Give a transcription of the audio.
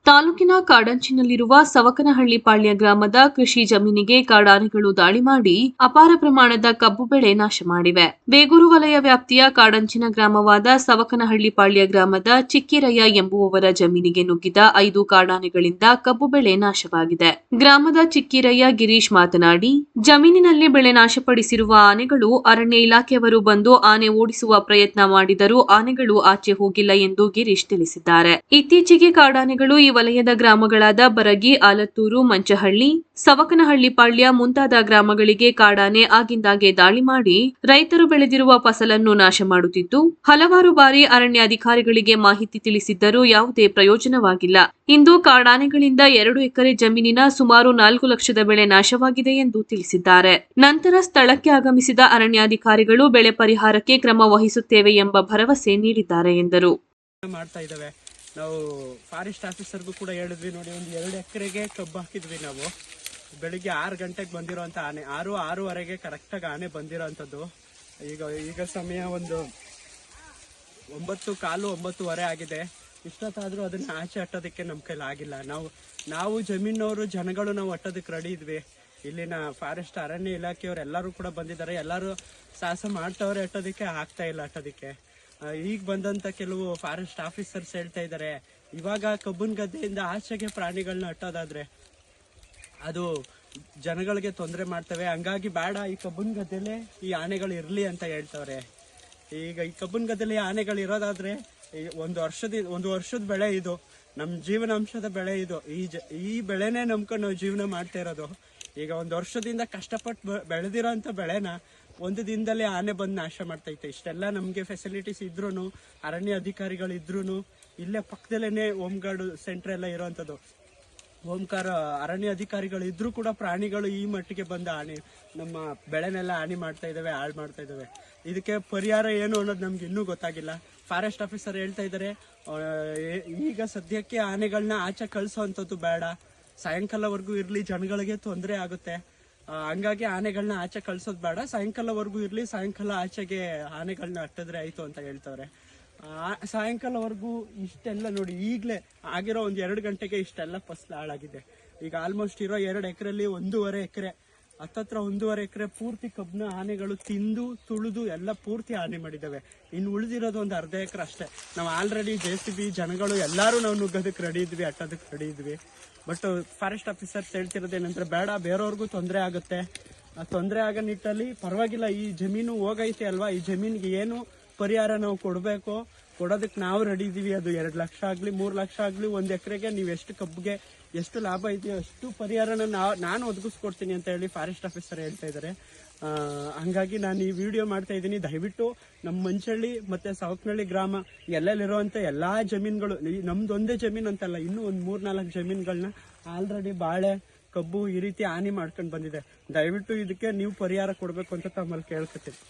ತಾಲೂಕಿನ ಕಾಡಂಚಿನಲ್ಲಿರುವ ಸವಕನಹಳ್ಳಿ ಪಾಳ್ಯ ಗ್ರಾಮದ ಕೃಷಿ ಜಮೀನಿಗೆ ಕಾಡಾನೆಗಳು ದಾಳಿ ಮಾಡಿ ಅಪಾರ ಪ್ರಮಾಣದ ಕಬ್ಬು ಬೆಳೆ ನಾಶ ಮಾಡಿವೆ. ಬೇಗೂರು ವಲಯ ವ್ಯಾಪ್ತಿಯ ಕಾಡಂಚಿನ ಗ್ರಾಮವಾದ ಸವಕನಹಳ್ಳಿ ಪಾಳ್ಯ ಗ್ರಾಮದ ಚಿಕ್ಕಿರಯ್ಯ ಎಂಬುವವರ ಜಮೀನಿಗೆ ನುಗ್ಗಿದ 5 ಕಾಡಾನೆಗಳಿಂದ ಕಬ್ಬು ಬೆಳೆ ನಾಶವಾಗಿದೆ. ಗ್ರಾಮದ ಚಿಕ್ಕಿರಯ್ಯ ಗಿರೀಶ್ ಮಾತನಾಡಿ, ಜಮೀನಿನಲ್ಲಿ ಬೆಳೆ ನಾಶಪಡಿಸಿರುವ ಆನೆಗಳು ಅರಣ್ಯ ಇಲಾಖೆಯವರು ಬಂದು ಆನೆ ಓಡಿಸುವ ಪ್ರಯತ್ನ ಮಾಡಿದರೂ ಆನೆಗಳು ಆಚೆ ಹೋಗಿಲ್ಲ ಎಂದು ಗಿರೀಶ್ ತಿಳಿಸಿದ್ದಾರೆ. ಇತ್ತೀಚೆಗೆ ಕಾಡಾನೆಗಳು ಈ ವಲಯದ ಗ್ರಾಮಗಳಾದ ಬರಗಿ, ಆಲತ್ತೂರು, ಮಂಚಹಳ್ಳಿ, ಸವಕನಹಳ್ಳಿ ಪಾಳ್ಯ ಮುಂತಾದ ಗ್ರಾಮಗಳಿಗೆ ಕಾಡಾನೆ ಆಗಿಂದಾಗೆ ದಾಳಿ ಮಾಡಿ ರೈತರು ಬೆಳೆದಿರುವ ಫಸಲನ್ನು ನಾಶ ಮಾಡುತ್ತಿದ್ದು, ಹಲವಾರು ಬಾರಿ ಅರಣ್ಯ ಅಧಿಕಾರಿಗಳಿಗೆ ಮಾಹಿತಿ ತಿಳಿಸಿದ್ದರೂ ಯಾವುದೇ ಪ್ರಯೋಜನವಾಗಿಲ್ಲ. ಇಂದು ಕಾಡಾನೆಗಳಿಂದ 2 ಎಕರೆ ಜಮೀನಿನ ಸುಮಾರು 4 ಲಕ್ಷದ ಬೆಳೆ ನಾಶವಾಗಿದೆ ಎಂದು ತಿಳಿಸಿದ್ದಾರೆ. ನಂತರ ಸ್ಥಳಕ್ಕೆ ಆಗಮಿಸಿದ ಅರಣ್ಯಾಧಿಕಾರಿಗಳು ಬೆಳೆ ಪರಿಹಾರಕ್ಕೆ ಕ್ರಮ ವಹಿಸುತ್ತೇವೆ ಎಂಬ ಭರವಸೆ ನೀಡಿದ್ದಾರೆ ಎಂದರು. ನಾವು ಫಾರೆಸ್ಟ್ ಆಫೀಸರ್ಗೂ ಕೂಡ ಹೇಳಿದ್ವಿ, ನೋಡಿ ಒಂದು 2 ಎಕರೆಗೆ ಕಬ್ಬು ಹಾಕಿದ್ವಿ. ನಾವು ಬೆಳಿಗ್ಗೆ 6 ಗಂಟೆಗೆ ಬಂದಿರೋಂಥ ಆನೆ 6:30ಗೆ ಕರೆಕ್ಟಾಗಿ ಆನೆ ಬಂದಿರೋಂಥದ್ದು. ಈಗ ಸಮಯ ಒಂದು 9:15, 9:30 ಆಗಿದೆ. ಇಷ್ಟೊತ್ತಾದರೂ ಅದನ್ನ ಆಚೆ ಅಟ್ಟೋದಕ್ಕೆ ನಮ್ಮ ಕೈಲಿ ಆಗಿಲ್ಲ. ನಾವು ಜಮೀನವರು ಜನಗಳು ನಾವು ಅಟ್ಟೋದಕ್ಕೆ ರೆಡಿ ಇದ್ವಿ. ಇಲ್ಲಿನ ಫಾರೆಸ್ಟ್ ಅರಣ್ಯ ಇಲಾಖೆಯವರು ಎಲ್ಲರೂ ಕೂಡ ಬಂದಿದ್ದಾರೆ. ಎಲ್ಲರೂ ಸಾಹಸ ಮಾಡ್ತವ್ರೆ, ಅಟ್ಟೋದಕ್ಕೆ ಆಗ್ತಾ ಇಲ್ಲ ಅಟ್ಟೋದಕ್ಕೆ. ಈಗ ಬಂದಂತ ಕೆಲವು ಫಾರೆಸ್ಟ್ ಆಫೀಸರ್ಸ್ ಹೇಳ್ತಾ ಇದ್ದಾರೆ, ಇವಾಗ ಕಬ್ಬನ್ ಗದ್ದೆಯಿಂದ ಆಚೆಗೆ ಪ್ರಾಣಿಗಳನ್ನ ಅಟ್ಟೋದಾದ್ರೆ ಅದು ಜನಗಳಿಗೆ ತೊಂದರೆ ಮಾಡ್ತವೆ, ಹಂಗಾಗಿ ಬೇಡ, ಈ ಕಬ್ಬನ್ ಗದ್ದೆಲೆ ಈ ಆನೆಗಳು ಇರ್ಲಿ ಅಂತ ಹೇಳ್ತವ್ರೆ. ಈಗ ಈ ಕಬ್ಬನ್ ಗದ್ದೆಲಿ ಆನೆಗಳು ಇರೋದಾದ್ರೆ ಒಂದು ವರ್ಷದ ಬೆಳೆ ಇದು, ನಮ್ಮ ಜೀವನಾಂಶದ ಬೆಳೆ ಇದು. ಈ ಬೆಳೆನೇ ನಂಬ್ಕೊಂಡು ನಾವು ಜೀವನ ಮಾಡ್ತಾ ಇರೋದು. ಈಗ 1 ವರ್ಷದಿಂದ ಕಷ್ಟಪಟ್ಟು ಬೆಳೆದಿರೋಂಥ ಬೆಳೆನ ಒಂದು ದಿನದಲ್ಲಿ ಆನೆ ಬಂದು ನಾಶ ಮಾಡ್ತೈತೆ. ಇಷ್ಟೆಲ್ಲ ನಮಗೆ ಫೆಸಿಲಿಟೀಸ್ ಇದ್ರೂ, ಅರಣ್ಯ ಅಧಿಕಾರಿಗಳು ಇದ್ರೂ, ಇಲ್ಲೇ ಪಕ್ಕದಲ್ಲೇನೆ ಹೋಮ್ ಗಾರ್ಡ್ ಸೆಂಟರ್ ಎಲ್ಲ ಇರೋವಂಥದ್ದು, ಓಂಕಾರ ಅರಣ್ಯ ಅಧಿಕಾರಿಗಳು ಇದ್ರೂ ಕೂಡ ಪ್ರಾಣಿಗಳು ಈ ಮಟ್ಟಿಗೆ ಬಂದ ನಮ್ಮ ಬೆಳೆನೆಲ್ಲ ಹಾನಿ ಮಾಡ್ತಾ ಇದಾವೆ, ಹಾಳು ಮಾಡ್ತಾ ಇದಾವೆ. ಇದಕ್ಕೆ ಪರಿಹಾರ ಏನು ಅನ್ನೋದು ನಮ್ಗೆ ಇನ್ನೂ ಗೊತ್ತಾಗಿಲ್ಲ. ಫಾರೆಸ್ಟ್ ಆಫೀಸರ್ ಹೇಳ್ತಾ ಇದ್ದಾರೆ, ಈಗ ಸದ್ಯಕ್ಕೆ ಆನೆಗಳನ್ನ ಆಚೆ ಕಳಿಸೋವಂಥದ್ದು ಬೇಡ, ಸಾಯಂಕಾಲವರೆಗೂ ಇರ್ಲಿ, ಜನಗಳಿಗೆ ತೊಂದರೆ ಆಗುತ್ತೆ, ಹಂಗಾಗಿ ಆನೆಗಳನ್ನ ಆಚೆ ಕಳ್ಸೋದು ಬೇಡ, ಸಾಯಂಕಾಲವರೆಗೂ ಇರ್ಲಿ, ಸಾಯಂಕಾಲ ಆಚೆಗೆ ಆನೆಗಳನ್ನ ಅಟ್ಟಿದ್ರೆ ಆಯ್ತು ಅಂತ ಹೇಳ್ತವ್ರೆ. ಸಾಯಂಕಾಲವರೆಗೂ ಇಷ್ಟೆಲ್ಲ ನೋಡಿ, ಈಗಲೇ ಆಗಿರೋ 1-2 ಗಂಟೆಗೆ ಇಷ್ಟೆಲ್ಲ ಫಸಲು ಹಾಳಾಗಿದೆ. ಈಗ ಆಲ್ಮೋಸ್ಟ್ ಇರೋ 2 ಎಕರೆಲಿ 1.5 ಎಕರೆ, ಹತ್ತತ್ರ 1.5 ಎಕರೆ ಪೂರ್ತಿ ಕಬ್ಬನ ಆನೆಗಳು ತಿಂದು ತುಳಿದು ಎಲ್ಲ ಪೂರ್ತಿ ಹಾನಿ ಮಾಡಿದ್ದಾವೆ. ಇನ್ನು ಉಳಿದಿರೋದು ಒಂದು ಅರ್ಧ ಎಕರೆ ಅಷ್ಟೇ. ನಾವು ಆಲ್ರೆಡಿ JCB ಜನಗಳು ಎಲ್ಲರೂ ನಾವು ನುಗ್ಗೋದಕ್ಕೆ ರೆಡಿ ಇದ್ವಿ, ಅಟ್ಟೋದಕ್ಕೆ ರೆಡಿ ಇದ್ವಿ. ಬಟ್ ಫಾರೆಸ್ಟ್ ಆಫೀಸರ್ಸ್ ಹೇಳ್ತಿರೋದೇನಂದ್ರೆ, ಬೇಡ, ಬೇರೆಯವ್ರಿಗೂ ತೊಂದರೆ ಆಗುತ್ತೆ, ತೊಂದರೆ ಆಗೋ ನಿಟ್ಟಲ್ಲಿ ಪರವಾಗಿಲ್ಲ, ಈ ಜಮೀನು ಹೋಗೈತೆ ಅಲ್ವಾ, ಈ ಜಮೀನಿಗೆ ಏನು ಪರಿಹಾರ ನಾವು ಕೊಡೋದಕ್ಕೆ ನಾವು ರೆಡಿ ಇದೀವಿ. ಅದು 2 ಲಕ್ಷ ಆಗಲಿ 3 ಲಕ್ಷ ಆಗಲಿ, 1 ಎಕರೆಗೆ ನೀವು ಎಷ್ಟು ಕಬ್ಬಿಗೆ ಎಷ್ಟು ಲಾಭ ಇದೆಯೋ ಅಷ್ಟು ಪರಿಹಾರನ ನಾನು ಒದಗಿಸ್ಕೊಡ್ತೀನಿ ಅಂತ ಹೇಳಿ ಫಾರೆಸ್ಟ್ ಆಫೀಸರ್ ಹೇಳ್ತಾ ಇದ್ದಾರೆ. ಹಂಗಾಗಿ ನಾನು ಈ ವಿಡಿಯೋ ಮಾಡ್ತಾ ಇದ್ದೀನಿ. ದಯವಿಟ್ಟು ನಮ್ಮ ಮಂಚಹಳ್ಳಿ ಮತ್ತೆ ಸವಕನಹಳ್ಳಿ ಗ್ರಾಮ ಎಲ್ಲೆಲ್ಲಿರುವಂಥ ಎಲ್ಲಾ ಜಮೀನುಗಳು, ನಮ್ದೊಂದೇ ಜಮೀನು ಅಂತಲ್ಲ, ಇನ್ನೂ ಒಂದು 3-4 ಜಮೀನುಗಳನ್ನ ಆಲ್ರೆಡಿ ಬಾಳೆ, ಕಬ್ಬು ಈ ರೀತಿ ಹಾನಿ ಮಾಡ್ಕೊಂಡು ಬಂದಿದೆ. ದಯವಿಟ್ಟು ಇದಕ್ಕೆ ನೀವು ಪರಿಹಾರ ಕೊಡಬೇಕು ಅಂತ ತಮ್ಮಲ್ಲಿ ಕೇಳ್ಕೊತೀನಿ.